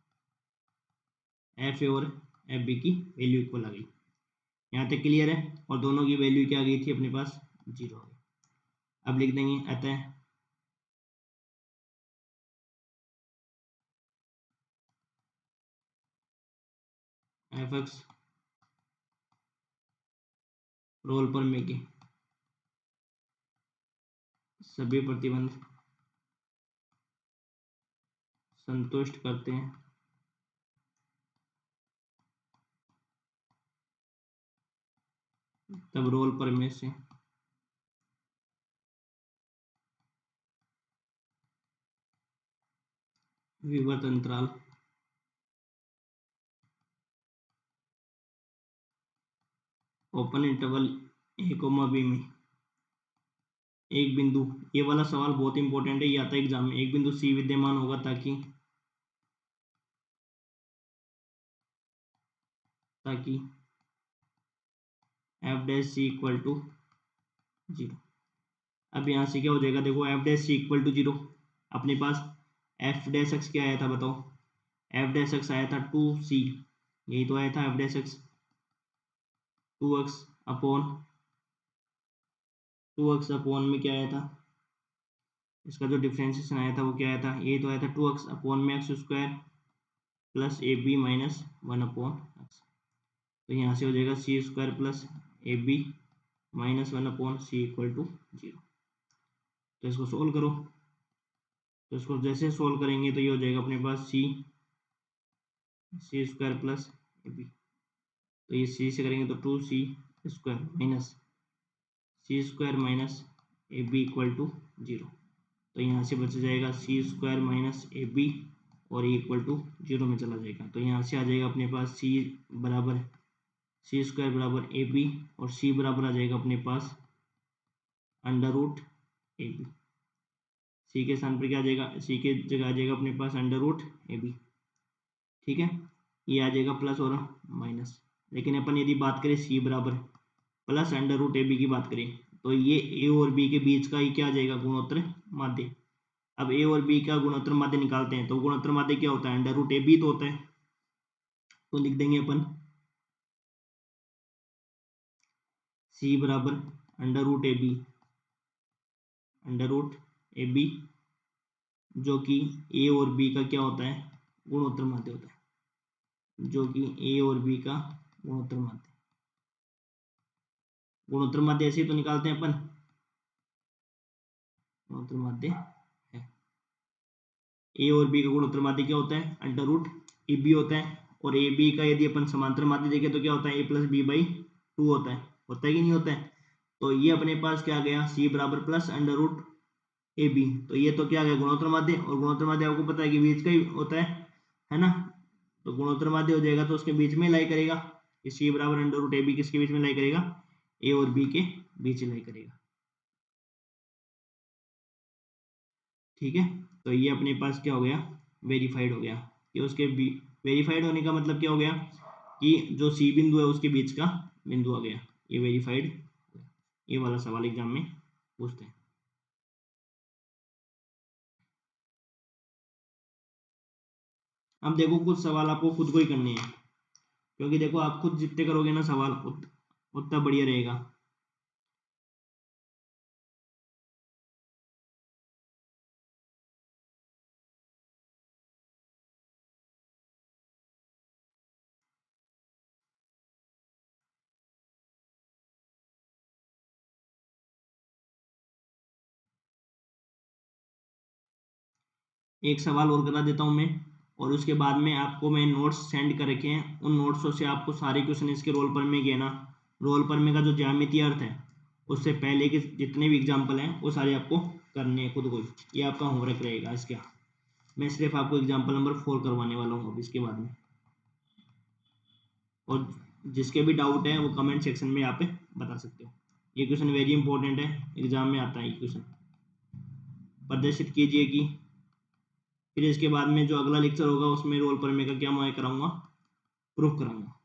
एफ ए और एफ बी की वैल्यू इक्वल आ गई। यहाँ तक क्लियर है, और दोनों की वैल्यू क्या आ गई थी अपने पास 0 आ गई। अब लिख देंगे अतः एफ एक्स रोल पर में के सभी प्रतिबंध संतुष्ट करते हैं तब रोल पर में से विवर्त अंतराल ओपन इंटरवल ए कोमा बी में एक बिंदु, ये वाला सवाल बहुत इंपॉर्टेंट है, ये आता है एग्जाम में, एक बिंदु सी विद्यमान होगा ताकि ताकि F dash C equal to zero. अब यहाँ से क्या हो जाएगा, देखो f dash C equal to zero. अपने पास एफ डैश एक्स क्या आया था बताओ, एफ डैश एक्स आया था 2c, यही तो आया था F dash x 2x upon 2x upon में क्या आया था, इसका जो डिफ्रेंशिएशन आया था वो क्या आया था, यही तो आया था 2x अपॉन में x square plus a b minus 1 upon x. तो यहाँ से हो जाएगा c square plus a b minus 1 upon c equal to zero. तो इसको सोल्व करो, तो इसको जैसे सोल्व करेंगे तो ये हो जाएगा अपने पास c square plus a B, तो ये सी से करेंगे तो 2c square minus c square minus a b equal to zero. तो यहाँ से बच जाएगा c square minus a b और ये इक्वल टू जीरो में चला जाएगा। तो यहाँ से आ जाएगा अपने पास सी बराबर सी स्क्वायर बराबर ए बी और सी बराबर आ जाएगा अपने पास अंडर रूट ए बी। सी के स्थान पर क्या आ जाएगा, सी के जगह आ जाएगा अपने पास अंडर रूट ए बी। ठीक है, ये आ जाएगा प्लस और माइनस, लेकिन अपन यदि बात करें सी बराबर प्लस अंडर रूट ए बी की बात करें तो ये ए और बी के बीच का ही क्या आ जाएगा, गुणोत्तर माध्य। अब ए और बी का गुणोत्तर माध्य निकालते हैं तो गुणोत्तर माध्य क्या होता है, अंडर रूट ए बी तो होता है। तो लिख देंगे अपन सी बराबर अंडर रूट ए बी, अंडर रूट ए बी जो कि ए और बी का क्या होता है, गुणोत्तर माध्य होता है, जो कि ए और बी का गुणोत्तर माध्य। गुणोत्तर माध्य ऐसे ही तो निकालते हैं अपन, गुणोत्तर माध्य है ए और बी का गुणोत्तर माध्य क्या होता है, अंडर रूट ए बी होता है। और ए बी का यदि अपन समांतर माध्य देखें तो क्या होता है, ए प्लस बी बाई टू होता है कि नहीं होता है। तो ये अपने पास क्या आ गया, सी बराबर plus under root A B, तो ये तो क्या आ गया गुणोत्तर माध्य, और गुणोत्तर माध्य आपको पता है कि बीच का ही होता है ना। तो गुणोत्तर माध्य हो जाएगा तो उसके बीच में लाई करेगा, सी बराबर अंडर रूट ए बी किसके बीच में लाई करेगा, ए और बी के बीच लाई करेगा। ठीक है, तो ये अपने पास क्या हो गया, वेरीफाइड हो गया। ये उसके वेरीफाइड होने का मतलब क्या हो गया कि जो सी बिंदु है उसके बीच का बिंदु आ गया, ये वेरीफाइड। ये वाला सवाल एग्जाम में पूछते हैं। अब देखो कुछ सवाल आपको खुद को ही करने हैं, क्योंकि देखो आप खुद जितने करोगे ना सवाल उतना बढ़िया रहेगा। एक सवाल और करा देता हूँ मैं, और उसके बाद में आपको मैं नोट्स सेंड कर रखे हैं, उन नोट्सों से आपको सारे क्वेश्चन इसके रोल पर में ना, रोल पर में का जो ज्यामितीय अर्थ है उससे पहले के जितने भी एग्जाम्पल हैं वो सारे आपको करने हैं खुद को ही। ये आपका होमवर्क रहेगा इसका। मैं सिर्फ आपको एग्जाम्पल नंबर 4 करवाने वाला हूँ अब इसके बाद में, और जिसके भी डाउट है वो कमेंट सेक्शन में यहाँ पे बता सकते हो। ये क्वेश्चन वेरी इंपॉर्टेंट है, एग्जाम में आता है ये क्वेश्चन। प्रदर्शित कीजिए कि फिर इसके बाद में जो अगला लेक्चर होगा उसमें रोल पर मैं का क्या मैं कराऊंगा, प्रूफ कराऊंगा।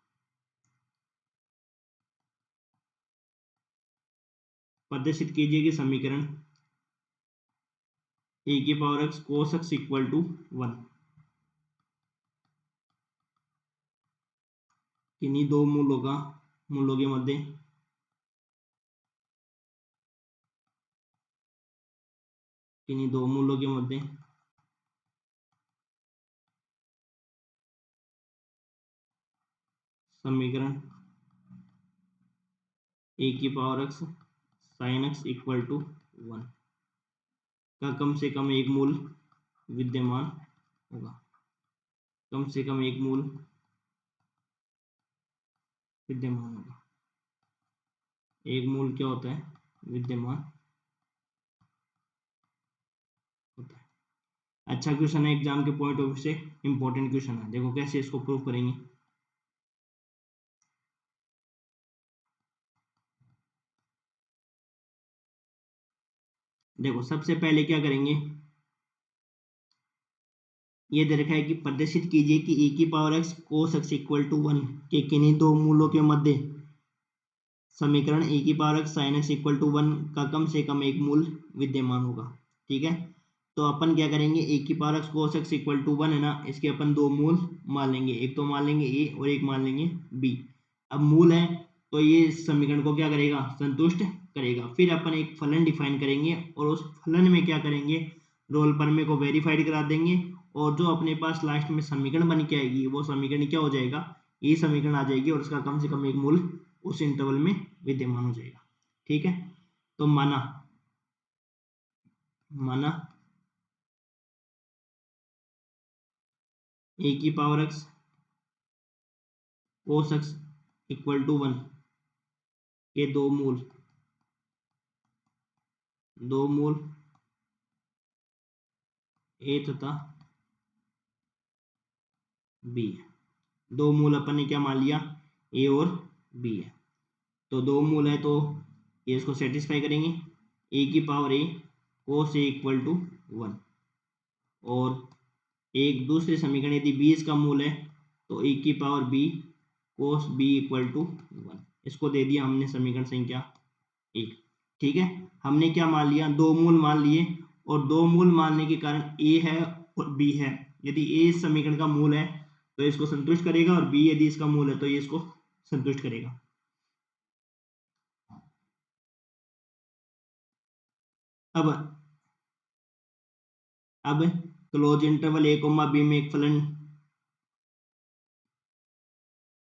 प्रदर्शित कीजिए कि समीकरण ए की power x cos x equal to 1 किन्हीं दो मूलों के मध्य किन्हीं दो मूलों के मध्य समीकरण ए की power x sine x equal to 1 का कम से कम एक मूल विद्यमान होगा। कम से कम एक मूल विद्यमान होगा। एक मूल क्या होता है, विद्यमान होता है। अच्छा क्वेश्चन है, एग्जाम के पॉइंट ऑफ व्यू से इंपॉर्टेंट क्वेश्चन है। देखो कैसे इसको प्रूव करेंगे। देखो सबसे पहले क्या करेंगे, ये दे रखा है कि प्रदर्शित कीजिए कि e की power x cos x equal to 1 के किन्हीं दो मूलों के मध्य समीकरण ए की power x sine x equal to 1 का कम से कम एक मूल विद्यमान होगा। ठीक है, तो अपन क्या करेंगे, ए की power x cos x equal to 1 है ना, इसके अपन दो मूल मान लेंगे, एक तो मान लेंगे ए और एक मान लेंगे बी। अब मूल है तो ये इस समीकरण को क्या करेगा, संतुष्ट करेगा। फिर अपन एक फलन डिफाइन करेंगे और उस फलन में क्या करेंगे, रोल प्रमेय को वेरीफाइड करा देंगे और जो अपने पास लास्ट में समीकरण बन के आएगी वो समीकरण क्या हो जाएगा, ये समीकरण आ जाएगी और उसका कम से कम एक मूल उस इंटरवल में विद्यमान हो जाएगा। ठीक है, तो माना माना ए की power x cos x equal to 1 के दो मूल ए तथा बी है। दो मूल अपन ने क्या मान लिया, ए और बी है, तो दो मूल है तो ये इसको सेटिस्फाई करेंगे। ए की power a cos a equal to 1 और एक दूसरे समीकरण यदि बी इसका मूल है तो ए की power b cos b equal to 1, इसको दे दिया हमने समीकरण संख्या 1। ठीक है, हमने क्या मान लिया, दो मूल मान लिए और दो मूल मानने के कारण ए है और बी है। यदि ए इस समीकरण का मूल है तो इसको संतुष्ट करेगा और बी यदि इसका मूल है तो ये इसको संतुष्ट करेगा। अब क्लोज इंटरवल ए कोमा बी में एक फलन,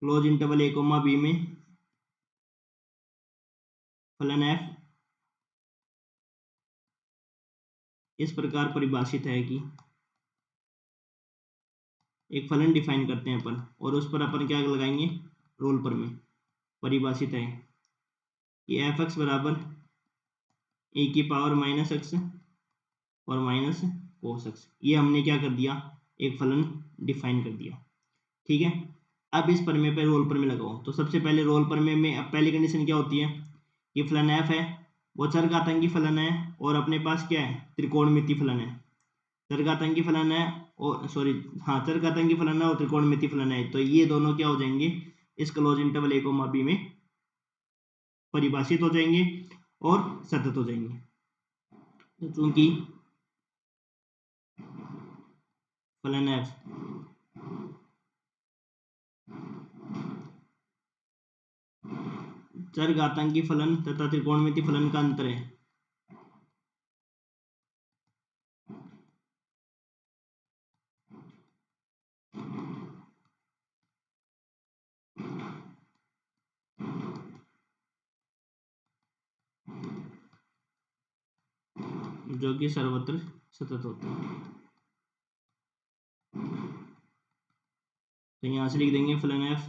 क्लोज इंटरवल ए कोमा बी में फलन एफ इस प्रकार परिभाषित है कि एक फलन डिफाइन करते हैं अपन और उस पर अपन क्या लगाएंगे, रोल पर में परिभाषित है कि एफ एक्स बराबर ए की पावर माइनस एक्स और माइनस कोस एक्स, ये हमने क्या कर दिया, एक फलन डिफाइन कर दिया। ठीक है, अब इस प्रमेय पे रोल प्रमेय लगाओ। तो सबसे पहले रोल प्रमेय में अब पहली कंडीशन क्या होती है कि फलन एफ है वो चरघातांकी फलन है और अपने पास क्या है, त्रिकोणमिति फलन है। चरघातांकी फलन है और सॉरी हाँ चरघातांकी फलन है और त्रिकोणमिति फलन है, तो ये दोनों क्या हो जाएंगे, इस क्लोज इंटरवल ए कोमा बी में परिभाषित हो जाएंगे और सतत हो जाएंगे। तो चूंकि फलन एफ चरघातांकी फलन तथा त्रिकोणमिति फलन का अंतर है, जो कि सर्वत्र सतत होता है। तो यहां से लिख देंगे फलन एफ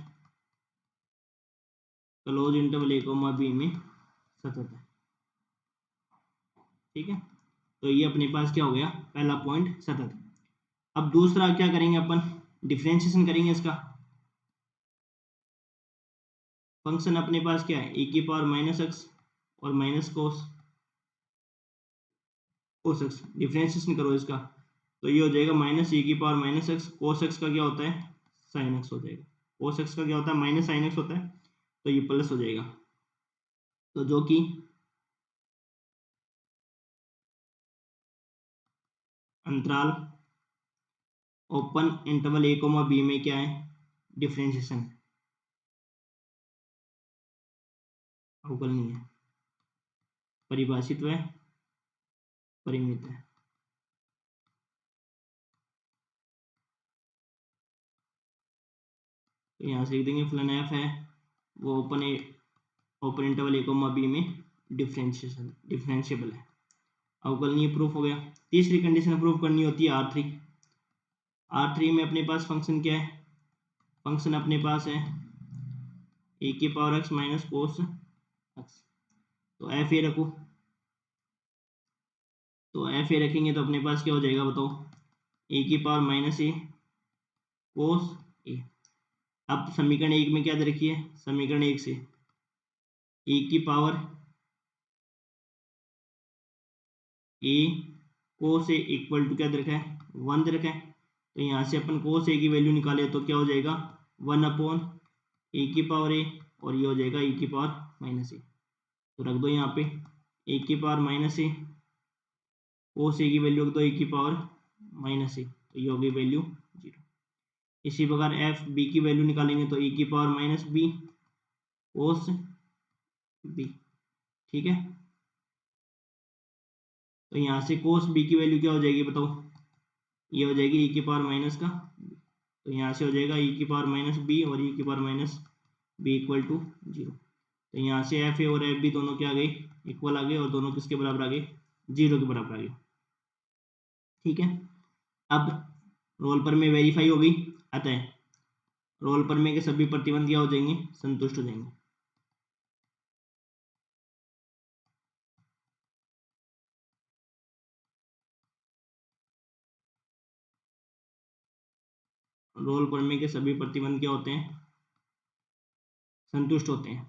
क्लोज इंटरवल ए कोमा बी में सतत है। ठीक है, तो ये अपने पास क्या हो गया, पहला पॉइंट सतत। अब दूसरा क्या करेंगे अपन, डिफरेंशिएशन करेंगे इसका। फंक्शन अपने पास क्या है, ए की पावर माइनस एक्स और माइनस कोस एक्स, डिफरेंशिएशन करो इसका तो ये हो जाएगा माइनस ए की power minus x, cos x का क्या होता है साइन एक्स हो जाएगा, कोस एक्स का क्या होता है माइनस साइन एक्स होता है, तो ये प्लस हो जाएगा। तो जो कि अंतराल ओपन इंटरवल ए कोमा बी में क्या है, डिफरेंशिएशन अवकलनीय है, परिभाषित व परिमित है। तो यहाँ से लिख देंगे फलन एफ है वो ओपन इंटरवल ए कोमा बी में डिफरेंशिएबल है, अवकलनीय प्रूफ हो गया। तीसरी कंडीशन प्रूफ करनी होती है R3 में अपने पास फंक्शन क्या है, फंक्शन अपने पास है ए की power x minus cos x, तो एफ ए रखो, तो एफ ए रखेंगे तो अपने पास क्या हो जाएगा बताओ, ए की पावर माइनस ए कोस ए। अब समीकरण 1 में क्या दे रखी है, समीकरण 1 से ए की power a cos a equal to क्या दे रखा है 1 दे रखा है, तो यहाँ से अपन कोस ए की वैल्यू निकाले तो क्या हो जाएगा 1 अपॉन ए की पावर ए और ये हो जाएगा ए की पावर माइनस ए, तो रख दो यहाँ पे ए की पावर माइनस ए, कोस ए की वैल्यू रख दो ए की पावर माइनस ए, तो ये होगी वैल्यू 0। इसी प्रकार एफ बी की वैल्यू निकालेंगे तो ए की power minus b cos b, ठीक है। तो यहाँ से कोस बी की वैल्यू क्या हो जाएगी बताओ, ये हो जाएगी e की पावर माइनस का, तो यहाँ से हो जाएगा e की पावर माइनस बी और e की power minus b equal to 0। तो यहाँ से एफ ए और एफ बी दोनों क्या आ गए, इक्वल आ गए, और दोनों किसके बराबर आ गए, 0 के बराबर आ गए, ठीक है। अब रोल पर में वेरीफाई हो गई, अतः रोल पर में के सभी प्रतिबंध क्या हो जाएंगे, संतुष्ट हो जाएंगे। रोल पर में के सभी प्रतिबंध क्या होते हैं, संतुष्ट होते हैं।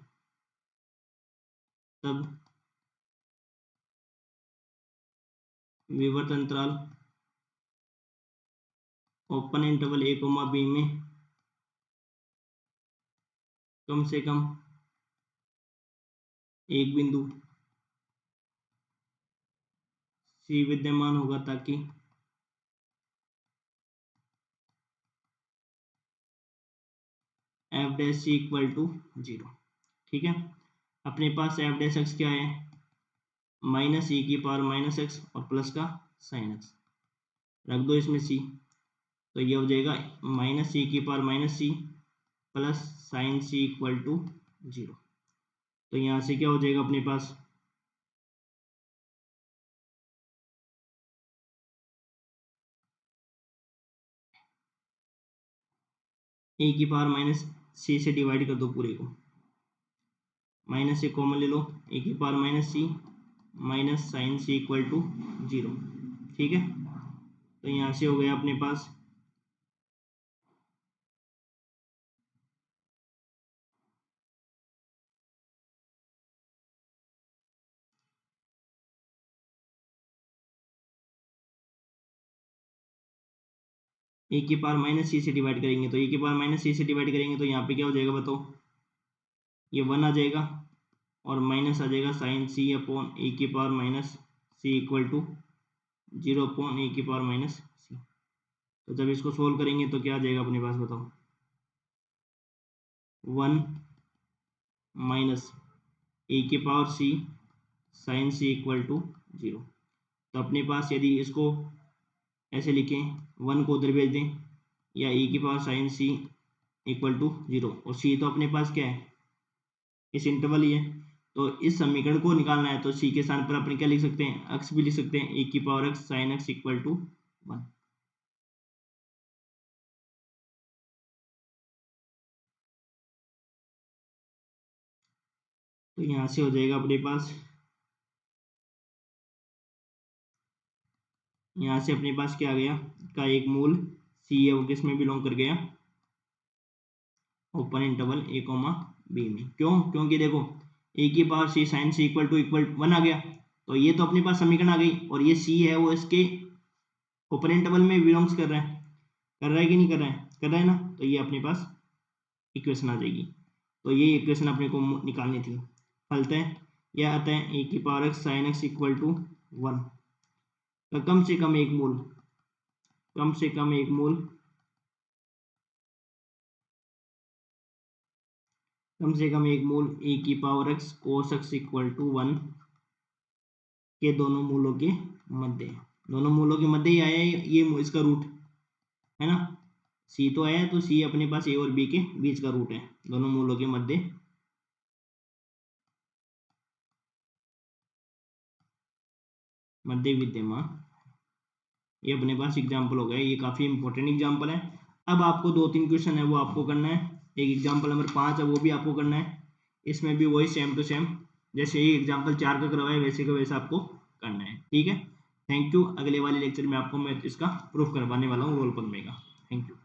तब विवर्त अंतराल ओपन इंटरवल ए कोमा बी में कम से कम एक बिंदु सी विद्यमान होगा ताकि F dash C equal to 0, ठीक है। अपने पास एफ डैश एक्स क्या है, माइनस ई की पावर माइनस एक्स और प्लस का साइन एक्स, रख दो इसमें सी, तो ये हो जाएगा माइनस सी की power minus c plus sine c equal to 0। तो यहाँ से क्या हो जाएगा अपने पास, ए की पावर माइनस सी से डिवाइड कर दो पूरे को, माइनस से कॉमन ले लो, ए की power minus c minus sine c equal to 0, ठीक है। तो यहाँ से हो गया अपने पास ए की पावर माइनस सी से डिवाइड करेंगे, तो ए की पावर माइनस सी से डिवाइड करेंगे तो यहाँ पे क्या हो जाएगा बताओ, ये 1 आ जाएगा और माइनस आ जाएगा साइन सी अपॉन ए की power minus c equal to 0 upon a की पावर माइनस सी। तो जब इसको सोल्व करेंगे तो क्या आ जाएगा अपने पास बताओ, 1 माइनस ए की power c sine c equal to 0। तो अपने पास यदि इसको ऐसे लिखें, 1 को उधर भेज दें, या ए की power sine c equal to 0, और सी तो अपने पास क्या है, इस इंटरवल ही है। तो इस समीकरण को निकालना है तो सी के स्थान पर अपने क्या लिख सकते हैं, एक्स भी लिख सकते हैं, ए की power x sine x equal to 1। तो यहाँ से हो जाएगा अपने पास, यहाँ से अपने पास क्या आ गया, का एक मूल सी है वो किस में बिलोंग कर गया, ओपन इंटरवल ए कोमा बी में। क्यों, क्योंकि देखो ए की power c sine c equal to 1 आ गया, तो ये तो अपने पास समीकरण आ गई, और ये सी है वो इसके ओपन इंटरवल में बिलोंग्स कर रहा है, कर रहा है कि नहीं कर रहा है, कर रहा है ना, तो ये अपने पास इक्वेशन आ जाएगी। तो ये इक्वेशन अपने को निकालनी थी। फलतः यह अतः ए की power x sine x equal to 1 का कम से कम एक मूल, कम से कम एक मूल, कम से कम एक मूल ए की power x cos x equal to 1 के दोनों मूलों के मध्य, दोनों मूलों के मध्य ही आया है ये इसका रूट है ना, सी तो आया, तो सी अपने पास ए और बी के बीच का रूट है, दोनों मूलों के मध्य मध्य विद्यमान। ये अपने पास एग्जाम्पल हो गया, ये काफी इंपॉर्टेंट एग्जाम्पल है। अब आपको 2-3 क्वेश्चन है वो आपको करना है, एक एग्जाम्पल नंबर 5 है वो भी आपको करना है, इसमें भी वही सेम टू सेम जैसे ही एग्जाम्पल 4 का करवाया वैसे का वैसा आपको करना है, ठीक है। Thank you. अगले वाले लेक्चर में आपको मैं इसका प्रूफ करवाने वाला हूँ रोल पर में का। Thank you.